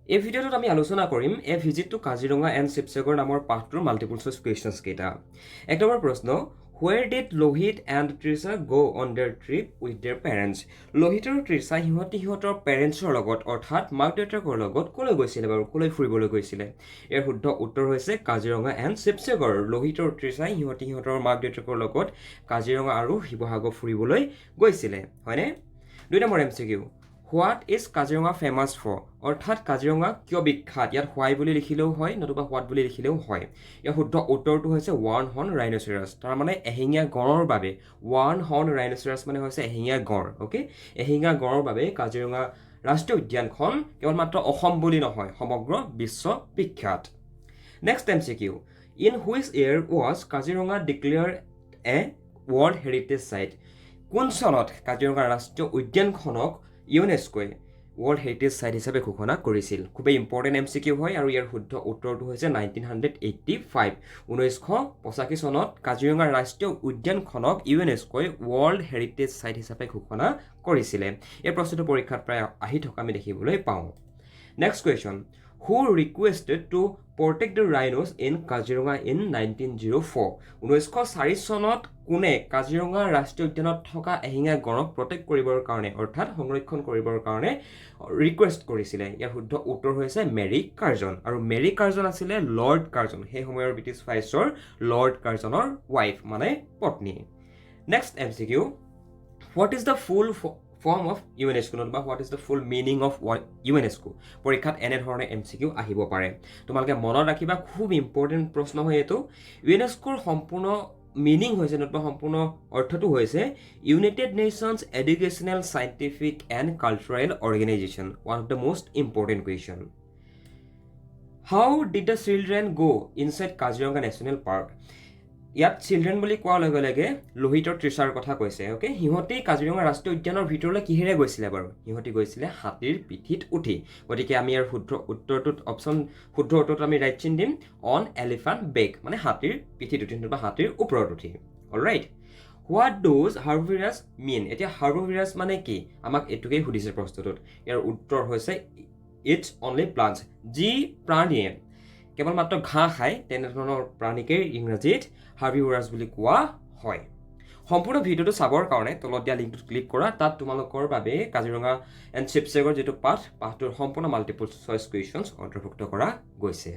এই ভিডিঅ'টোত আমি আলোচনা কৰিম a visit to Kaziranga and Sivasagar নামৰ পাঠটোৰ মাল্টিপল চইচ কুৱেশ্যনছ কেইটা। এক নম্বৰ প্ৰশ্ন, where did Lohit and Trisha go' on their trip with their parents? Lohit আৰু তৃষা সিহঁতৰ পেৰেণ্টছৰ লগত অৰ্থাৎ মাক দেউতাকৰ লগত ক'লৈ গৈছিলে বাৰু, ক'লৈ ফুৰিবলৈ গৈছিলে? ইয়াৰ শুদ্ধ উত্তৰ হৈছে কাজিৰঙা এণ্ড শিৱসাগৰ। লোহিত আৰু তৃষাই সিহঁতৰ মাক দেউতাকৰ লগত কাজিৰঙা আৰু শিৱসাগৰ ফুৰিবলৈ গৈছিলে, হয়নে? 2 number MCQ, what is Kaziranga famous for? অৰ্থাৎ কাজিৰঙা কিয় বিখ্যাত? ইয়াত হোৱাই বুলি লিখিলেও হয়, নতুবা হোৱাট বুলি লিখিলেও হয়। ইয়াৰ শুদ্ধ উত্তৰটো হৈছে ওৱান হৰ্ণ ৰাইন'চেৰাছ, তাৰমানে এশিঙীয়া গঁড়ৰ বাবে। ওৱান হৰ্ণ ৰাইন'চেৰাছ মানে হৈছে এশিঙীয়া গঁড়, অ'কে? এশিঙীয়া গঁড়ৰ বাবে কাজিৰঙা ৰাষ্ট্ৰীয় উদ্যানখন কেৱল মাত্ৰ অসম বুলি নহয়, সমগ্ৰ বিশ্ব বিখ্যাত। Next MCQ, in which year was Kaziranga declared a world heritage site? কোন চনত কাজিৰঙা ৰাষ্ট্ৰীয় উদ্যানখনক ইউনেস্কোৱে ৱৰ্ল্ড হেৰিটেজ চাইট হিচাপে ঘোষণা কৰিছিল? খুবেই ইম্পৰ্টেণ্ট MCQ হয় আৰু ইয়াৰ শুদ্ধ উত্তৰটো হৈছে 1985। 1985 চনত কাজিৰঙা ৰাষ্ট্ৰীয় উদ্যানখনক ইউনেস্কোৱে ৱৰ্ল্ড হেৰিটেজ চাইট হিচাপে ঘোষণা কৰিছিলে। এই প্ৰশ্নটো পৰীক্ষাত প্ৰায় আহি থকা আমি দেখিবলৈ পাওঁ। Next question, who requested to protect the rhinos in Kaziranga in 1904? 1904 চনত কোনে কাজিৰঙা ৰাষ্ট্ৰীয় উদ্যানত থকা এশিঙীয়া গঁড়ক প্ৰটেক্ট কৰিবৰ কাৰণে অৰ্থাৎ সংৰক্ষণ কৰিবৰ কাৰণে ৰিকুৱেষ্ট কৰিছিলে? ইয়াৰ শুদ্ধ উত্তৰ হৈছে মেৰী কাৰ্জন, আৰু মেৰী কাৰ্জন আছিলে লৰ্ড কাৰ্জন, সেই সময়ৰ ব্ৰিটিছ ভাইচৰ লৰ্ড কাৰ্জনৰ ৱাইফ মানে পত্নী। Next MCQ, what is the full form of UNESCO, বা what is the full meaning of UNESCO? পৰীক্ষাত এনেধৰণে MCQ আহিব পাৰে। তোমালোকে মনত ৰাখিবা, খুব ইম্পৰ্টেণ্ট প্ৰশ্ন হয় এইটো। ইউনেস্কোৰ সম্পূৰ্ণ মিনিং হৈছে, নতুবা সম্পূৰ্ণ অৰ্থটো হৈছে United nations educational scientific and cultural organisation. One of the most important question. How did the children গ' ইনচাইড কাজিৰঙা নেশ্যনেল পাৰ্ক? ইয়াত চিলড্ৰেন বুলি কোৱাৰ লগে লগে লোহিত আৰু তৃষাৰ কথা কৈছে, অ'কে? সিহঁতি কাজিৰঙা ৰাষ্ট্ৰীয় উদ্যানৰ ভিতৰলৈ কিহেৰে গৈছিলে বাৰু? সিহঁতি গৈছিলে হাতীৰ পিঠিত উঠি। গতিকে আমি ইয়াৰ শুদ্ধ উত্তৰটোত শুদ্ধ উত্তৰটোত আমি ৰাইট চিন দিম অন এলিফেণ্ট বেক, মানে হাতীৰ পিঠিত উঠি বা হাতীৰ ওপৰত উঠি। অলৰাইট, হোৱাট ডজ হাৰ্বিভাৰাছ মিন? এতিয়া হাৰ্বিভাৰাছ মানে কি? আমাক এইটোকেই সুধিছে প্ৰশ্নটোত। ইয়াৰ উত্তৰ হৈছে ইটছ অনলি প্লাণ্টছ, যি প্ৰাণীয়ে কেৱল মাত্ৰ ঘাঁহ খায় তেনেধৰণৰ প্ৰাণীকেই ইংৰাজীত হাৰ্বিভৰাছ বুলি কোৱা হয়। সম্পূৰ্ণ ভিডিঅ'টো চাবৰ কাৰণে তলত দিয়া লিংকটোত ক্লিক কৰা, তাত তোমালোকৰ বাবে কাজিৰঙা এণ্ড শিৱসাগৰ যিটো পাঠটোৰ সম্পূৰ্ণ মাল্টিপল চইচ কুৱেশ্যনছ অন্তৰ্ভুক্ত কৰা গৈছে।